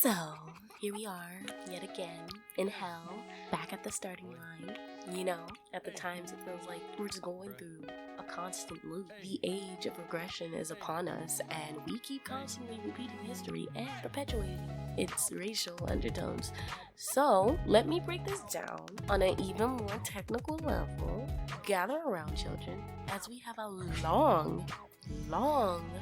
So, here we are, yet again, in hell, back at the starting line. You know, at the times it feels like we're just going through a constant loop. The age of regression is upon us, and we keep constantly repeating history and perpetuating its racial undertones. So, let me break this down on an even more technical level. Gather around, children, as we have a long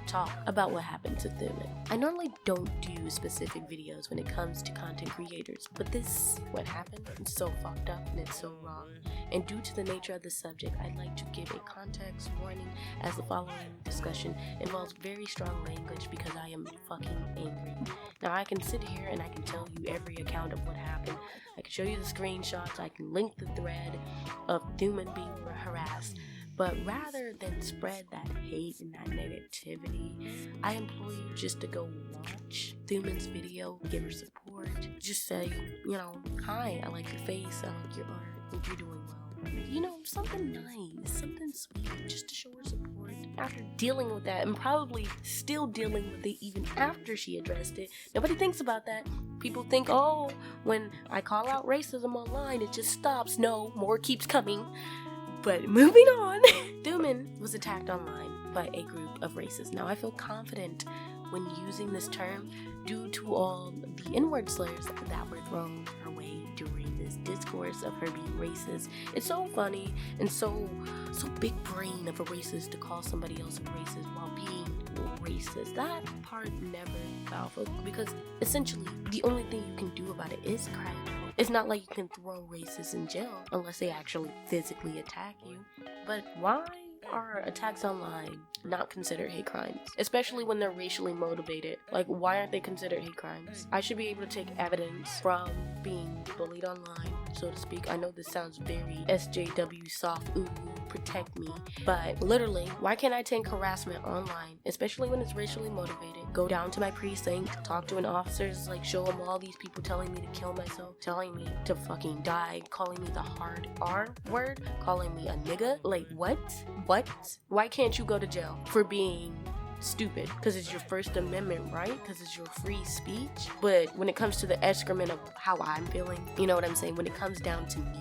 talk about what happened to Thumin. I normally don't do specific videos when it comes to content creators, but this, what happened, it's so fucked up and it's so wrong. And due to the nature of the subject, I'd like to give a context warning, as the following discussion involves very strong language because I am fucking angry. Now I can sit here and I can tell you every account of what happened. I can show you the screenshots, I can link the thread of Thumin being harassed. But rather than spread that hate and that negativity, I implore you just to go watch Thumin's video, give her support. Just say, hi, I like your face, I like your art, I think you're doing well. Something nice, something sweet, just to show her support. After dealing with that, and probably still dealing with it even after she addressed it, nobody thinks about that. People think, when I call out racism online, it just stops. No, more keeps coming. But moving on, Thumin was attacked online by a group of racists. Now, I feel confident when using this term due to all the N-word slurs that were thrown her way during this discourse of her being racist. It's so funny and so big brain of a racist to call somebody else a racist while being racist. That part never fell because essentially the only thing you can do about it is cry. It's not like you can throw racists in jail unless they actually physically attack you. But why are attacks online not considered hate crimes? Especially when they're racially motivated. Like, why aren't they considered hate crimes? I should be able to take evidence from being bullied online, so to speak. I know this sounds very SJW soft, protect me. But literally, why can't I take harassment online, especially when it's racially motivated? Go down to my precinct, talk to an officer, show them all these people telling me to kill myself, telling me to fucking die, calling me the hard R word, calling me a nigga. Like, what? Why can't you go to jail for being stupid? Because it's your First Amendment, right? Because it's your free speech. But when it comes to the excrement of how I'm feeling, you know what I'm saying? When it comes down to me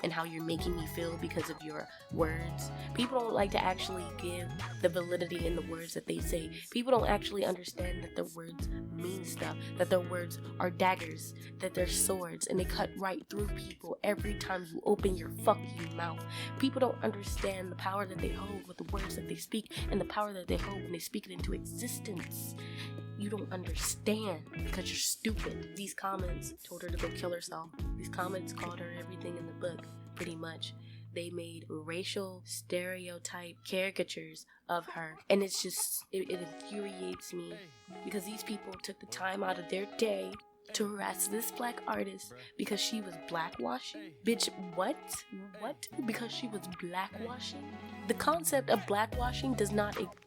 and how you're making me feel because of your words, people don't like to actually give the validity in the words that they say. People don't actually understand that their words mean stuff, that their words are daggers, that they're swords, and they cut right through people every time you open your fucking mouth. People don't understand the power that they hold with the words that they speak and the power that they hold when they speak it into existence. You don't understand because you're stupid. These comments told her to go kill herself. These comments called her everything in the book, pretty much. They made racial stereotype caricatures of her. And it's just, it infuriates me because these people took the time out of their day to harass this black artist because she was blackwashing? Bitch, what? Because she was blackwashing? The concept of blackwashing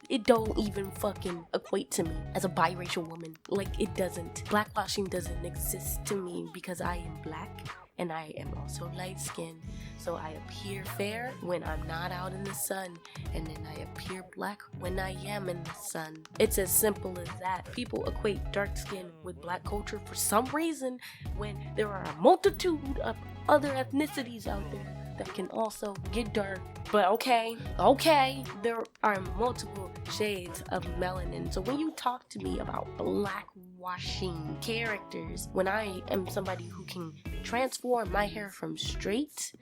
it don't even fucking equate to me as a biracial woman. Like, it doesn't. Blackwashing doesn't exist to me because I am black and I am also light-skinned. So I appear fair when I'm not out in the sun, and then I appear black when I am in the sun. It's as simple as that. People equate dark skin with black culture for some reason when there are a multitude of other ethnicities out there that can also get dark. But okay, there are multiple shades of melanin. So when you talk to me about blackwashing characters, when I am somebody who can transform my hair from straight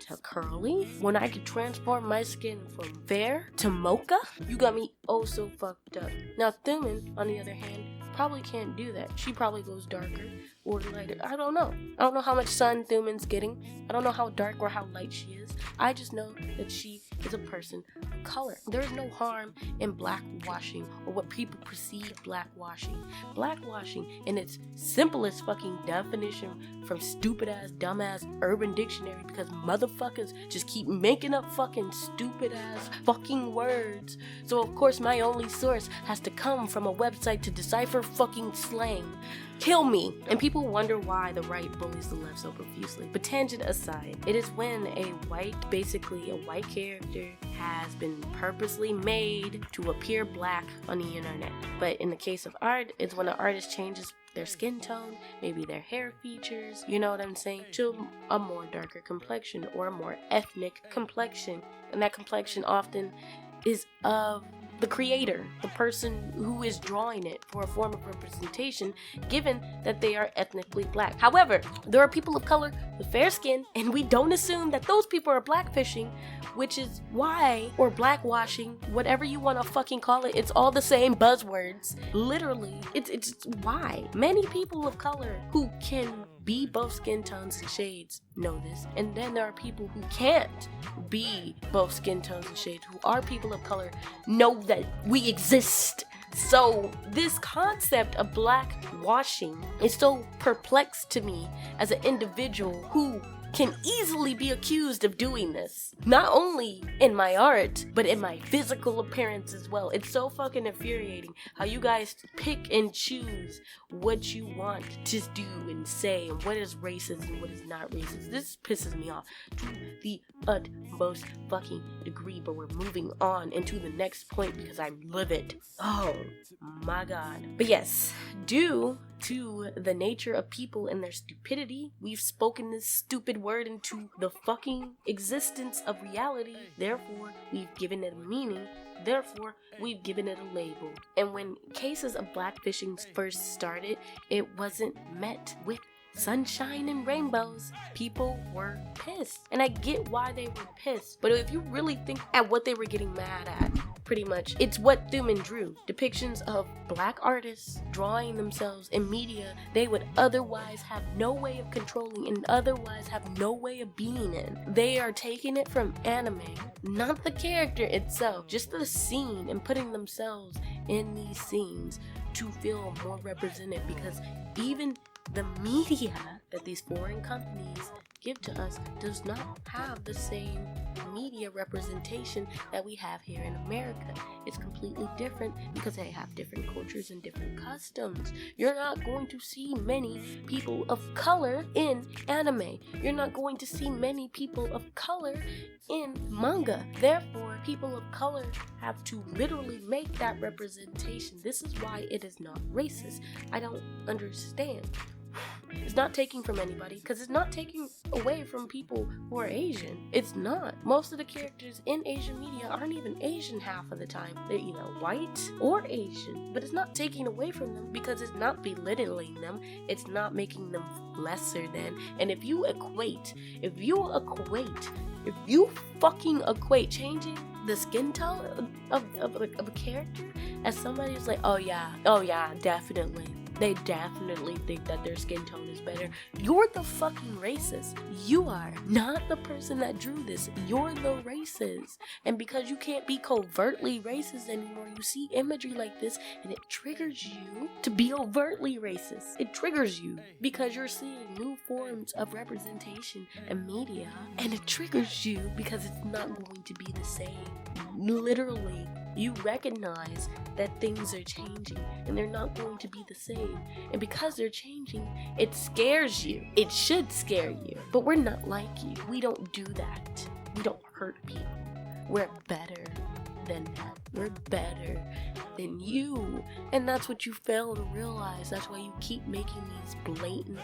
to curly, when I can transform my skin from fair to mocha, you got me so fucked up. Now Thumin, on the other hand, probably can't do that. She probably goes darker or lighter. I don't know how much sun Thumin's getting. I don't know how dark or how light she is. I just know that she is a person of color. There is no harm in blackwashing or what people perceive blackwashing. Blackwashing in its simplest fucking definition from stupid ass, dumb ass Urban Dictionary, because motherfuckers just keep making up fucking stupid ass fucking words. So of course my only source has to come from a website to decipher fucking slang. Kill me. And people wonder why the right bullies the left so profusely. But tangent aside, it is when a white character has been purposely made to appear black on the internet. But in the case of art, it's when an artist changes their skin tone, maybe their hair features, you know what I'm saying, to a more darker complexion or a more ethnic complexion. And that complexion often is of the creator, the person who is drawing it for a form of representation, given that they are ethnically black. However, there are people of color with fair skin, and we don't assume that those people are blackfishing, which is why, or blackwashing, whatever you want to fucking call it, it's all the same buzzwords. Literally, it's why many people of color who can be both skin tones and shades know this, and then there are people who can't be both skin tones and shades, who are people of color, know that we exist. So this concept of black washing is so perplexed to me as an individual who can easily be accused of doing this, not only in my art, but in my physical appearance as well. It's so fucking infuriating how you guys pick and choose what you want to do and say, and what is racist and what is not racist. This pisses me off to the utmost fucking degree, but we're moving on into the next point because I'm livid. Oh my god. But yes, due to the nature of people and their stupidity, we've spoken this stupid word into the fucking existence of reality. Therefore, we've given it a meaning. Therefore, we've given it a label. And when cases of blackfishing first started, it wasn't met with sunshine and rainbows. People were pissed. And I get why they were pissed. But if you really think at what they were getting mad at, pretty much, it's what Thumin drew. Depictions of black artists drawing themselves in media they would otherwise have no way of controlling and otherwise have no way of being in. They are taking it from anime, not the character itself, just the scene, and putting themselves in these scenes to feel more represented, because even the media that these foreign companies give to us does not have the same media representation that we have here in America. It's completely different because they have different cultures and different customs. You're not going to see many people of color in anime. You're not going to see many people of color in manga. Therefore, people of color have to literally make that representation. This is why it is not racist. I don't understand. It's not taking from anybody, because it's not taking away from people who are Asian. It's not. Most of the characters in Asian media aren't even Asian half of the time. They're either white or Asian. But it's not taking away from them, because it's not belittling them. It's not making them lesser than. And if you fucking equate changing the skin tone of a character as somebody who's like, oh yeah, definitely. They definitely think that their skin tone is better. You're the fucking racist. You are not the person that drew this. You're the racist. And because you can't be covertly racist anymore, you see imagery like this and it triggers you to be overtly racist. It triggers you because you're seeing new forms of representation and media, and it triggers you because it's not going to be the same. Literally, you recognize that things are changing and they're not going to be the same. And because they're changing, it scares you. It should scare you. But we're not like you. We don't do that. We don't hurt people. We're better than that. We're better than you. And that's what you fail to realize. That's why you keep making these blatant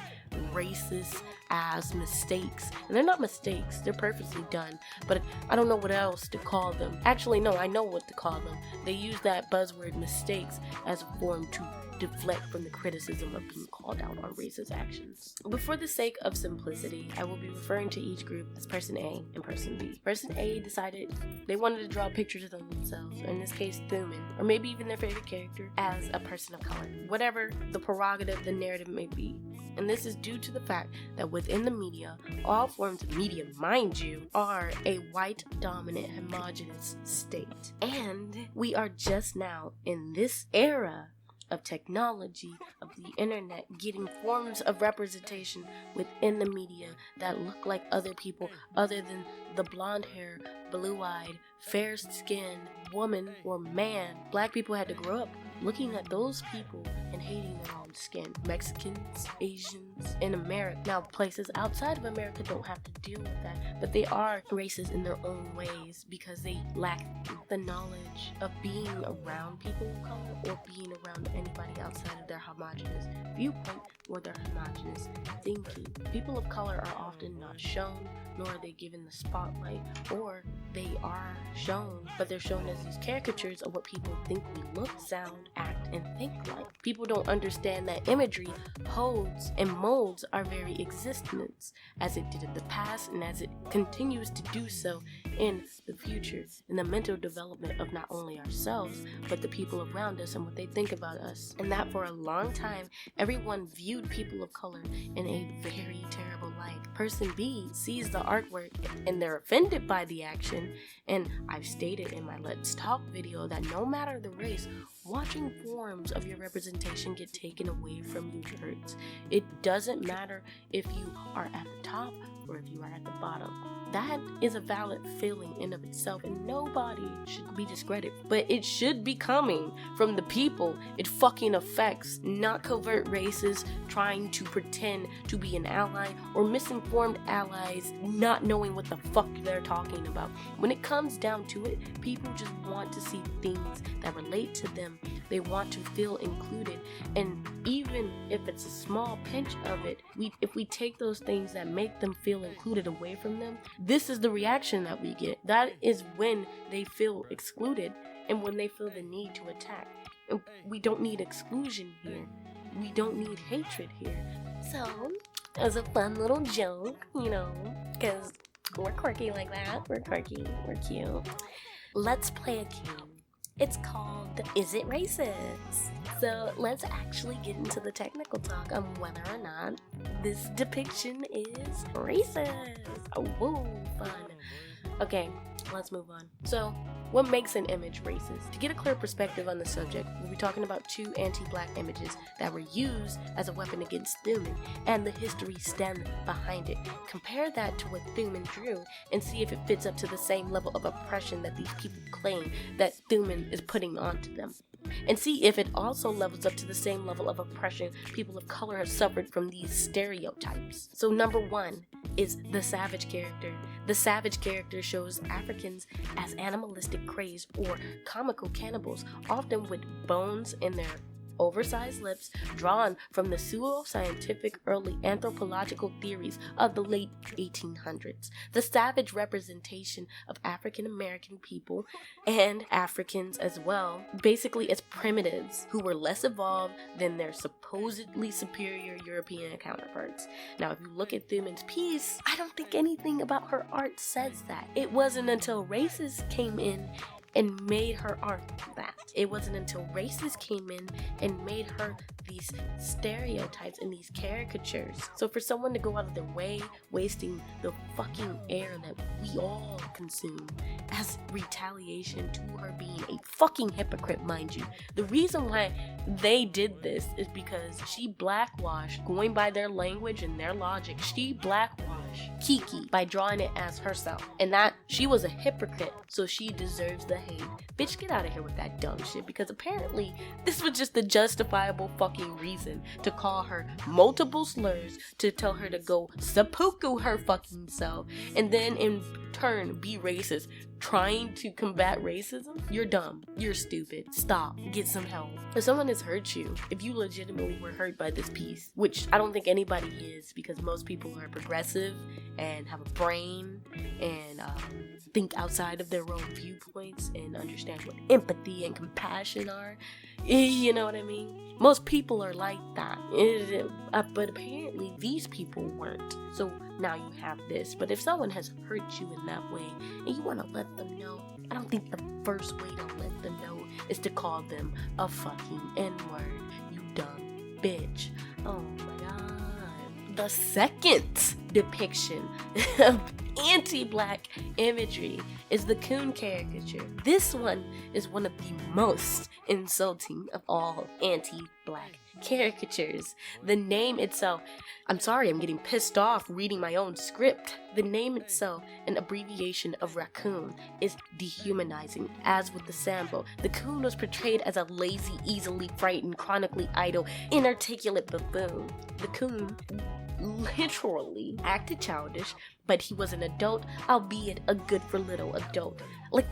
racist ass mistakes. And they're not mistakes, they're purposely done, but I don't know what else to call them. Actually, no, I know what to call them. They use that buzzword mistakes as a form to deflect from the criticism of being called out on racist actions. But for the sake of simplicity, I will be referring to each group as person A and person B. Person A decided they wanted to draw pictures of themselves, or in this case Thumin, or maybe even their favorite character, as a person of color. Whatever the prerogative, the narrative may be. And this is due to the fact that within the media, all forms of media, mind you, are a white dominant homogenous state. And we are just now in this era of technology, of the internet, getting forms of representation within the media that look like other people other than the blonde hair, blue-eyed, fair-skinned woman or man. Black people had to grow up looking at those people and hating them all skin. Mexicans, Asians, in America. Now, places outside of America don't have to deal with that, but they are racist in their own ways because they lack the knowledge of being around people of color or being around anybody outside of their homogenous viewpoint or their homogenous thinking. People of color are often not shown, nor are they given the spotlight, or they are shown, but they're shown as these caricatures of what people think we look, sound, act, and think like. People don't understand that imagery holds and molds our very existence, as it did in the past and as it continues to do so in the future, in the mental development of not only ourselves, but the people around us and what they think about us. And that for a long time, everyone viewed people of color in a very terrible light. Person B sees the artwork and they're offended by the action, and I've stated in my Let's Talk video that no matter the race, watching forms of your representation get taken away from you hurts. It doesn't matter if you are at the top or if you are at the bottom. That is a valid feeling in of itself, and nobody should be discredited. But it should be coming from the people it fucking affects, not covert races trying to pretend to be an ally or misinformed allies not knowing what the fuck they're talking about. When it comes down to it, people just want to see things that relate to them. They want to feel included, and even if it's a small pinch of it, if we take those things that make them feel included away from them, this is the reaction that we get. That is when they feel excluded and when they feel the need to attack. And we don't need exclusion here. We don't need hatred here. So, as a fun little joke, because we're quirky like that. We're quirky. We're cute. Let's play a game. It's called Is It Racist? So let's actually get into the technical talk on whether or not this depiction is racist. Oh, whoa, fun. Okay, let's move on. So, what makes an image racist? To get a clear perspective on the subject, we'll be talking about two anti-black images that were used as a weapon against Thumin and the history stemmed behind it. Compare that to what Thumin drew and see if it fits up to the same level of oppression that these people claim that Thumin is putting onto them. And see if it also levels up to the same level of oppression people of color have suffered from these stereotypes. So number one is the savage character. The savage character shows Africans as animalistic crazed or comical cannibals, often with bones in their oversized lips, drawn from the pseudo-scientific early anthropological theories of the late 1800s. The savage representation of African American people and Africans as well, basically as primitives who were less evolved than their supposedly superior European counterparts. Now, if you look at Thumin's piece, I don't think anything about her art says that. It wasn't until racists came in and made her art that. It wasn't until racists came in and made her these stereotypes and these caricatures. So for someone to go out of their way, wasting the fucking air that we all consume as retaliation to her being a fucking hypocrite, mind you. The reason why they did this is because she blackwashed, going by their language and their logic, she blackwashed Kiki by drawing it as herself. And that she was a hypocrite, so she deserves the hate. Bitch, get out of here with that dumb shit, because apparently this was just the justifiable fucking reason to call her multiple slurs, to tell her to go seppuku her fucking self, and then in turn be racist. Trying to combat racism? You're dumb. You're stupid. Stop. Get some help. If someone has hurt you, if you legitimately were hurt by this piece, which I don't think anybody is, because most people are progressive and have a brain and think outside of their own viewpoints and understand what empathy and compassion are. You know what I mean? Most people are like that. But apparently these people weren't. So now you have this. But if someone has hurt you in that way and you want to let them know, I don't think the first way to let them know is to call them a fucking N-word. You dumb bitch. Oh my god. The second depiction of anti-black imagery is the coon caricature. This one is one of the most insulting of all anti-black caricatures. The name itself, I'm sorry, I'm getting pissed off reading my own script. The name itself, an abbreviation of raccoon, is dehumanizing, as with the Sambo. The coon was portrayed as a lazy, easily frightened, chronically idle, inarticulate buffoon. The coon literally acted childish, but he was an adult, albeit a good-for-little adult. Like,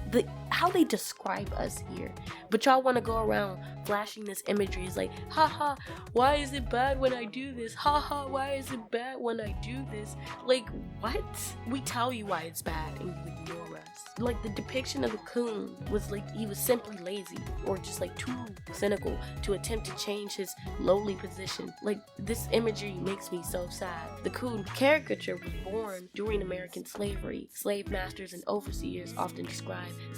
how they describe us here. But y'all want to go around flashing this imagery. It's like, haha, why is it bad when I do this? Haha, why is it bad when I do this? Like, what? We tell you why it's bad and you ignore us. Like, the depiction of the coon was like he was simply lazy or just like too cynical to attempt to change his lowly position. Like, this imagery makes me so sad. The coon caricature was born during American slavery. Slave masters and overseers often describe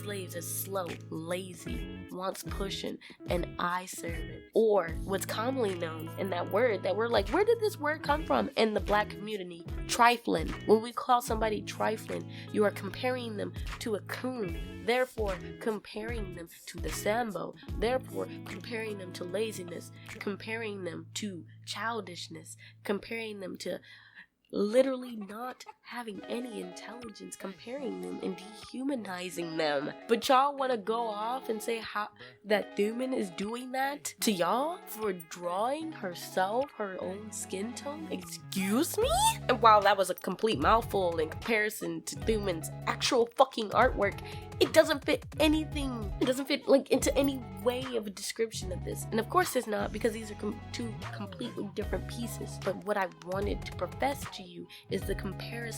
slaves as slow, lazy, wants pushing, and eye servant. Or what's commonly known in that word that we're like, where did this word come from in the black community? Trifling. When we call somebody trifling, you are comparing them to a coon, therefore comparing them to the Sambo, therefore comparing them to laziness, comparing them to childishness, comparing them to literally not having any intelligence, comparing them and dehumanizing them. But y'all want to go off and say how that Thumin is doing that to y'all for drawing herself her own skin tone? Excuse me? And while that was a complete mouthful in comparison to Thumin's actual fucking artwork, it doesn't fit anything. It doesn't fit like into any way of a description of this. And of course it's not, because these are two completely different pieces. But what I wanted to profess to you is the comparison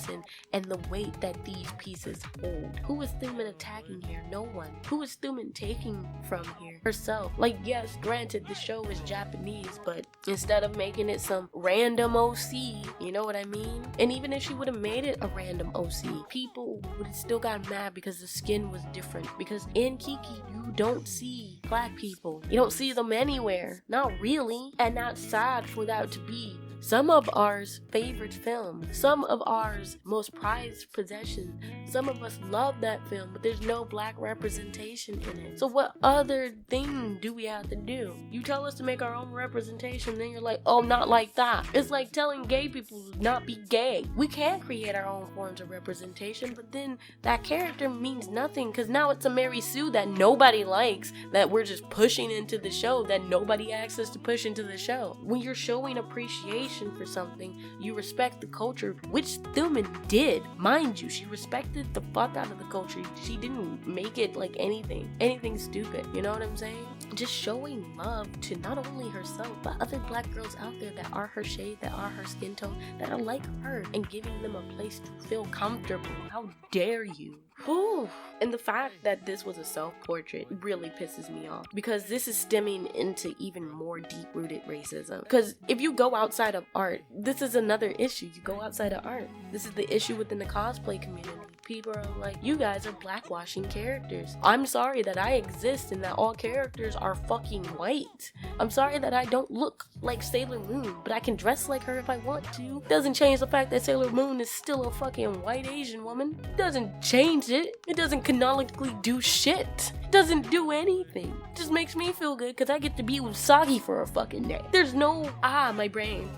and the weight that these pieces hold. Who is Thumin attacking here? No one. Who is Thumin taking from here? Herself. Like, yes, granted, the show is Japanese, but instead of making it some random OC, you know what I mean? And even if she would have made it a random OC, people would have still got mad because the skin was different. Because in Kiki, you don't see black people. You don't see them anywhere. Not really. And not sad for that to be some of ours favorite film, some of ours most prized possession. Some of us love that film, but there's no black representation in it. So what other thing do we have to do? You tell us to make our own representation, then you're like, oh, not like that. It's like telling gay people to not be gay. We can create our own forms of representation, but then that character means nothing, because now it's a Mary Sue that nobody likes, that we're just pushing into the show, that nobody asks us to push into the show. When you're showing appreciation for something, you respect the culture, which Thumin did. Mind you, she respected the fuck out of the culture. She didn't make it like anything stupid. You know what I'm saying? Just showing love to not only herself, but other black girls out there that are her shade, that are her skin tone, that are like her, and giving them a place to feel comfortable. How dare you? Whew. And the fact that this was a self-portrait really pisses me off, because this is stemming into even more deep-rooted racism. Because if you go outside of art, this is another issue. You go outside of art. This is the issue within the cosplay community. People are like, you guys are blackwashing characters. I'm sorry that I exist and that all characters are fucking white. I'm sorry that I don't look like Sailor Moon, but I can dress like her if I want to. Doesn't change the fact that Sailor Moon is still a fucking white Asian woman. Doesn't change it. It doesn't canonically do shit. It doesn't do anything. It just makes me feel good because I get to be with Sagi for a fucking day. There's no, my brain.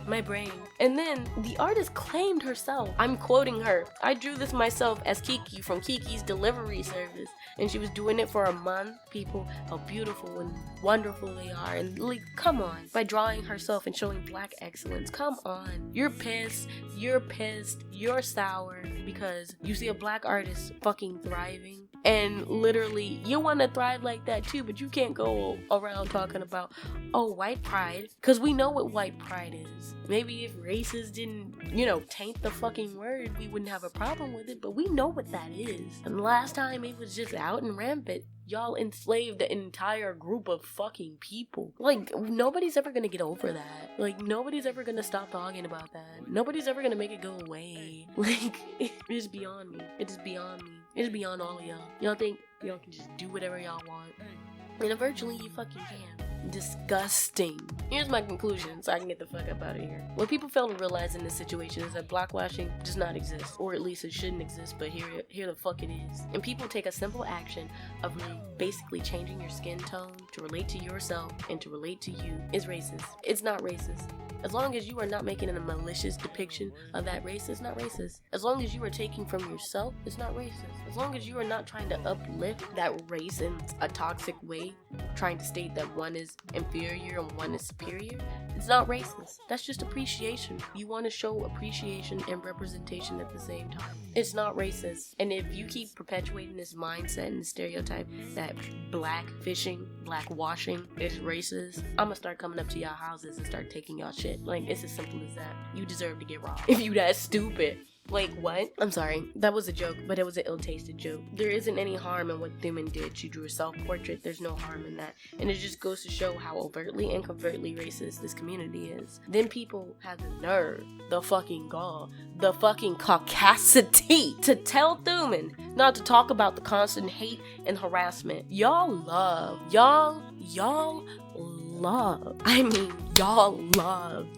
And then the artist claimed herself. I'm quoting her. I drew this myself as Kiki from Kiki's delivery service, and she was doing it for a month. People, how beautiful and wonderful they are, and like, come on. By drawing herself and showing black excellence, come on. You're pissed, you're sour because you see a black artist fucking thriving, and literally you want to thrive like that too, but you can't go around talking about, oh, white pride, because we know what white pride is. Maybe if races didn't, taint the fucking word, we wouldn't have a problem with it, but we know what that is. And last time it was just out and rampant. Y'all enslaved an entire group of fucking people. Like, nobody's ever gonna get over that. Like, nobody's ever gonna stop talking about that. Nobody's ever gonna make it go away. Like, it's beyond me. It is beyond me. It is beyond all of y'all. Y'all think y'all can just do whatever y'all want. And eventually you fucking can. Disgusting. Here's my conclusion so I can get the fuck up out of here. What people fail to realize in this situation is that blackwashing does not exist, or at least it shouldn't exist, but here the fuck it is. And people take a simple action of basically changing your skin tone to relate to yourself and to relate to you is racist. It's not racist. As long as you are not making a malicious depiction of that race, it's not racist. As long as you are taking from yourself, it's not racist. As long as you are not trying to uplift that race in a toxic way, trying to state that one is inferior and one is superior, it's not racist. That's just appreciation. You want to show appreciation and representation at the same time. It's not racist. And if you keep perpetuating this mindset and stereotype that black fishing, black washing is racist, I'm gonna start coming up to y'all houses and start taking y'all shit. Like, it's as simple as that. You deserve to get robbed if you that stupid. Like, what? I'm sorry, that was a joke, but it was an ill-tasted joke. There isn't any harm in what Thumin did. She drew a self-portrait. There's no harm in that. And it just goes to show how overtly and covertly racist this community is. Then people have the nerve, the fucking gall, the fucking caucasity to tell Thumin not to talk about the constant hate and harassment. Y'all love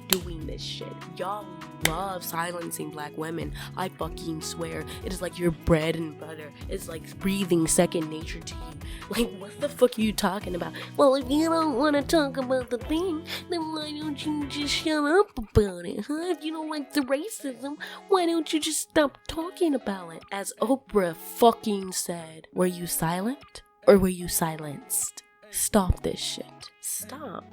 doing this shit. Y'all love silencing black women. I fucking swear, it is like your bread and butter. It's like breathing second nature to you. Like, what the fuck are you talking about? Well, if you don't want to talk about the thing, then why don't you just shut up about it, huh? If you don't like the racism, why don't you just stop talking about it? As Oprah fucking said, were you silent or were you silenced? Stop this shit. Stop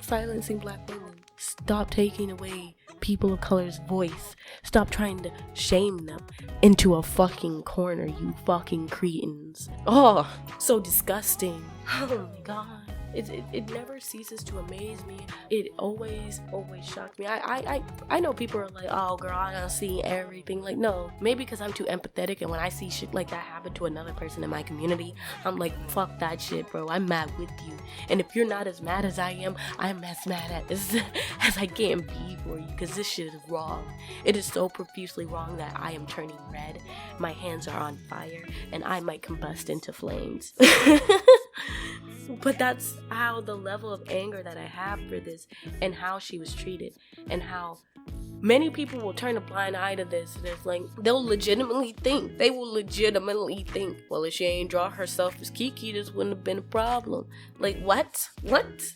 silencing black women. Stop taking away people of color's voice. Stop trying to shame them into a fucking corner, you fucking cretins. Oh, so disgusting. Oh my god. It never ceases to amaze me. It always shocks me. I know people are like, oh girl, I don't see everything. Like, no, maybe because I'm too empathetic, and when I see shit like that happen to another person in my community, I'm like, fuck that shit, bro. I'm mad with you. And if you're not as mad as I am, I'm as mad at this as I can be for you, because this shit is wrong. It is so profusely wrong that I am turning red, my hands are on fire, and I might combust into flames. But that's how the level of anger that I have for this, and how she was treated, and how many people will turn a blind eye to this, and it's like, they will legitimately think, well, if she ain't draw herself as Kiki, this wouldn't have been a problem. Like, what?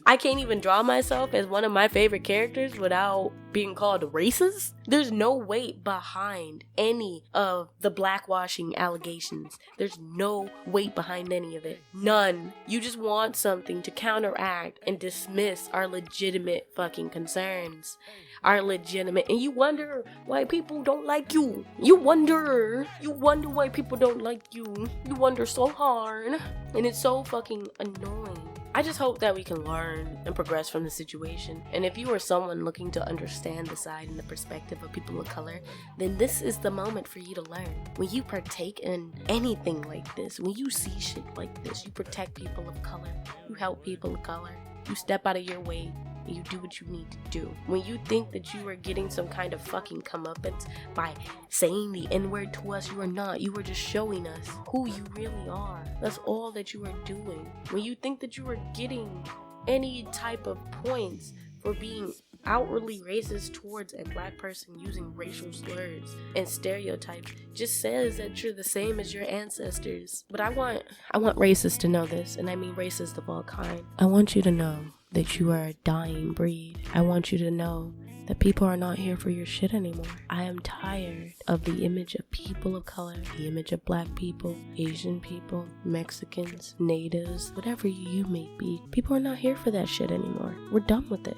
I can't even draw myself as one of my favorite characters without being called racist? There's no weight behind any of the blackwashing allegations. There's no weight behind any of it. None. You just want something to counteract and dismiss our legitimate fucking concerns. And you wonder why people don't like you. You wonder why people don't like you. You wonder so hard. And it's so fucking annoying. I just hope that we can learn and progress from the situation. And if you are someone looking to understand the side and the perspective of people of color, then this is the moment for you to learn. When you partake in anything like this, when you see shit like this, you protect people of color, you help people of color, you step out of your way, and you do what you need to do. When you think that you are getting some kind of fucking comeuppance by saying the N-word to us, you are not. You are just showing us who you really are. That's all that you are doing. When you think that you are getting any type of points for being outwardly racist towards a black person using racial slurs and stereotypes, just says that you're the same as your ancestors. But I want racists to know this, and I mean racists of all kind. I want you to know that you are a dying breed. I want you to know that people are not here for your shit anymore. I am tired of the image of people of color, the image of black people, Asian people, Mexicans, natives, whatever you may be. People are not here for that shit anymore. We're done with it.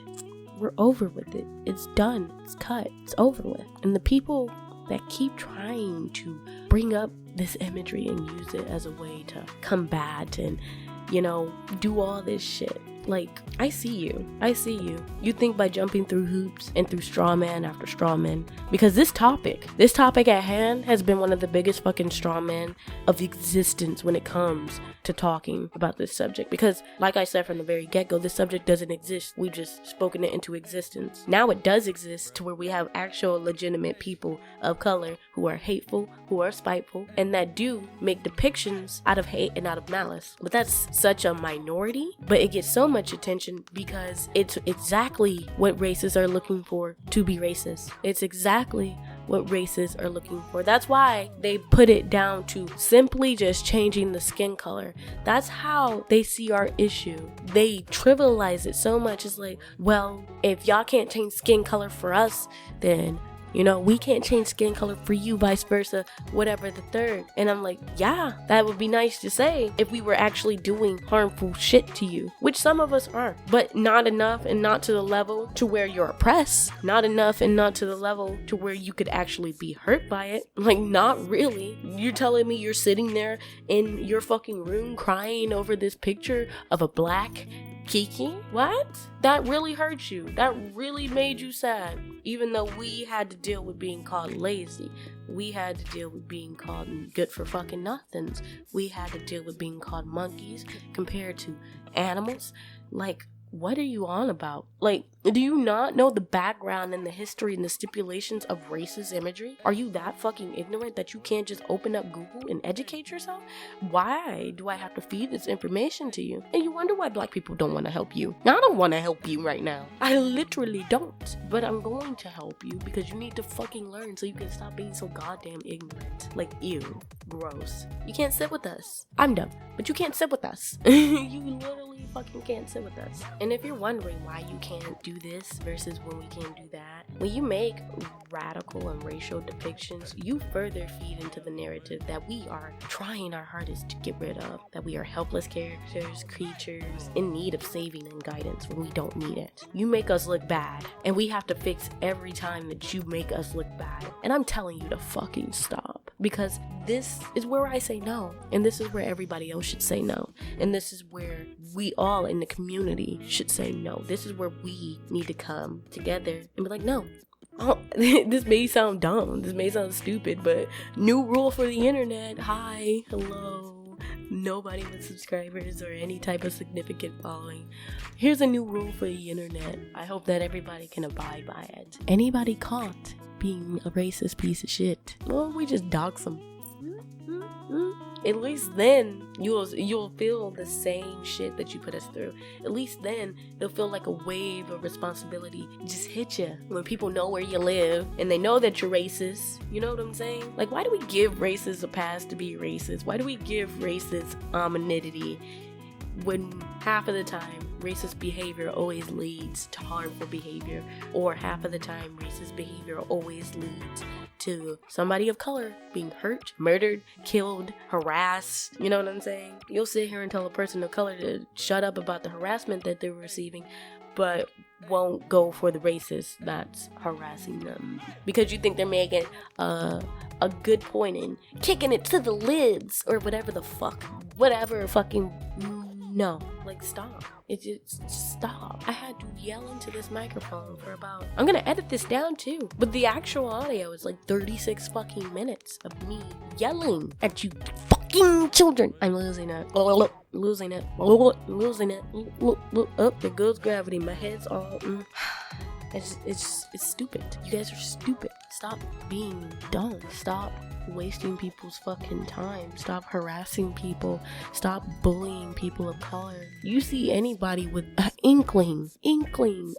We're over with it. It's done. It's cut. It's over with. And the people that keep trying to bring up this imagery and use it as a way to combat and, do all this shit. Like, I see you. You think by jumping through hoops and through straw man after straw man, because this topic at hand has been one of the biggest fucking straw man of existence when it comes to talking about this subject, because like I said from the very get-go, this subject doesn't exist. We've just spoken it into existence. Now it does exist, to where we have actual legitimate people of color who are hateful, who are spiteful, and that do make depictions out of hate and out of malice. But that's such a minority, but it gets so much attention because it's exactly what racists are looking for to be racist. It's exactly what racists are looking for. That's why they put it down to simply just changing the skin color. That's how they see our issue. They trivialize it so much. It's like, well, if y'all can't change skin color for us, then we can't change skin color for you, vice versa, whatever the third. And I'm like, yeah, that would be nice to say if we were actually doing harmful shit to you, which some of us are, but not enough and not to the level to where you're oppressed, not enough and not to the level to where you could actually be hurt by it. Like, not really. You're telling me you're sitting there in your fucking room crying over this picture of a black Kiki? What? That really hurt you. That really made you sad. Even though we had to deal with being called lazy. We had to deal with being called good for fucking nothings. We had to deal with being called monkeys compared to animals. Like, what are you on about? Like, do you not know the background and the history and the stipulations of racist imagery? Are you that fucking ignorant that you can't just open up Google and educate yourself? Why do I have to feed this information to you? And you wonder why black people don't want to help you. I don't want to help you right now. I literally don't. But I'm going to help you because you need to fucking learn so you can stop being so goddamn ignorant. Like, ew. Gross. You can't sit with us. I'm dumb, but you can't sit with us. You literally fucking can't sit with us. And if you're wondering why you can't do this versus when we can't do that, when you make radical and racial depictions, you further feed into the narrative that we are trying our hardest to get rid of, that we are helpless characters, creatures in need of saving and guidance when we don't need it. You make us look bad, and we have to fix every time that you make us look bad. And I'm telling you to fucking stop, because this is where I say no, and this is where everybody else should say no, and this is where we all in the community should say no. This is where we need to come together and be like, no. Oh, this may sound dumb, this may sound stupid, but new rule for the internet. Hi, hello, nobody with subscribers or any type of significant following. Here's a new rule for the internet. I hope that everybody can abide by it. Anybody caught being a racist piece of shit, well, we just dox them. At least then you'll feel the same shit that you put us through. At least then they'll feel like a wave of responsibility just hit you when people know where you live and they know that you're racist. You know what I'm saying? Like, why do we give racists a pass to be racist? Why do we give racists anonymity when half of the time racist behavior always leads to harmful behavior, or half of the time racist behavior always leads to somebody of color being hurt, murdered, killed, harassed? You know what I'm saying? You'll sit here and tell a person of color to shut up about the harassment that they're receiving, but won't go for the racist that's harassing them because you think they're making a good point and kicking it to the lids or whatever the fuck, whatever fucking. No, like, stop. It just stop. I had to yell into this microphone for about, I'm gonna edit this down too, but the actual audio is like 36 fucking minutes of me yelling at you fucking children. I'm losing it. Losing it. Losing it. Oh, there goes gravity. My head's all it's stupid. You guys are stupid. Stop being dumb. Stop wasting people's fucking time. Stop harassing people. Stop bullying people of color. You see anybody with an inkling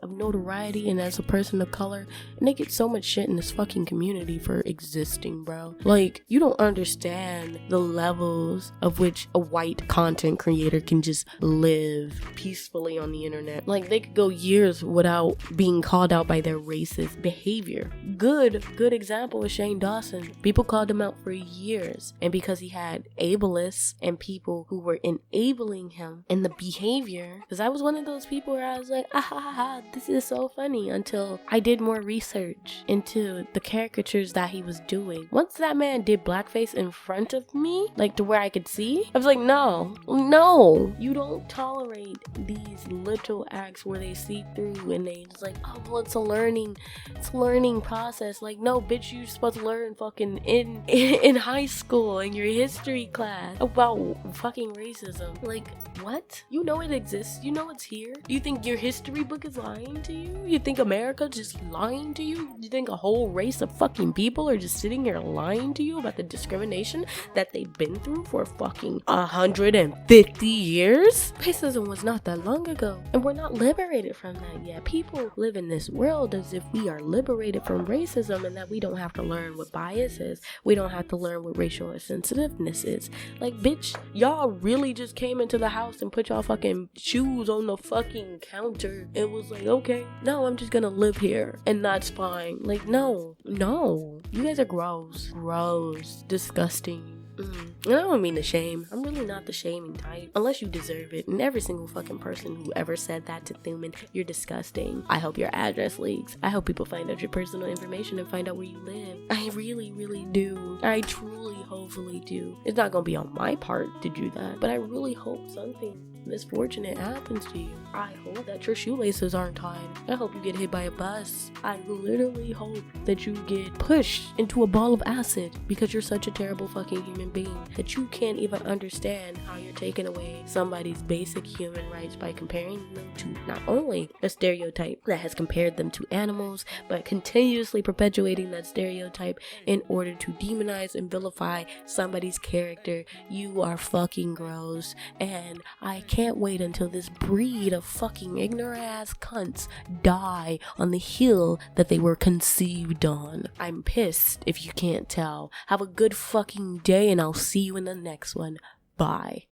of notoriety and as a person of color, and they get so much shit in this fucking community for existing, bro. Like, you don't understand the levels of which a white content creator can just live peacefully on the internet. Like, they could go years without being called out by their racist behavior. Good example is Shane Dawson. People called him out for years, and because he had ableists and people who were enabling him in the behavior, because I was one of those people where I was like, this is so funny, until I did more research into the caricatures that he was doing. Once that man did blackface in front of me, like to where I could see, I was like, no, you don't tolerate these little acts where they see through and they just like, oh, well, it's a learning process. Like, no, bitch, you're supposed to learn fucking in in high school in your history class about fucking racism. Like, what? You know it exists. You know it's here. You think your history book is lying to you? You think America just lying to you? You think a whole race of fucking people are just sitting here lying to you about the discrimination that they've been through for fucking 150 years? Racism was not that long ago, and we're not liberated from that yet. People live in this world as if we are liberated from racism and that we don't have to learn what bias is. We don't have to learn what racial sensitiveness is. Like, bitch, y'all really just came into the house and put y'all fucking shoes on the fucking counter and was like, okay, no, I'm just gonna live here and that's fine. Like, no, you guys are gross, disgusting. And I don't mean to shame. I'm really not the shaming type. Unless you deserve it. And every single fucking person who ever said that to Thumin, you're disgusting. I hope your address leaks. I hope people find out your personal information and find out where you live. I really do. I truly, hopefully do. It's not gonna be on my part to do that, but I really hope something misfortunate happens to you. I hope that your shoelaces aren't tied. I hope you get hit by a bus. I literally hope that you get pushed into a ball of acid because you're such a terrible fucking human being that you can't even understand how you're taking away somebody's basic human rights by comparing them to not only a stereotype that has compared them to animals, but continuously perpetuating that stereotype in order to demonize and vilify somebody's character. You are fucking gross, and I can't wait until this breed of fucking ignorant ass cunts die on the hill that they were conceived on. I'm pissed if you can't tell. Have a good fucking day and I'll see you in the next one. Bye.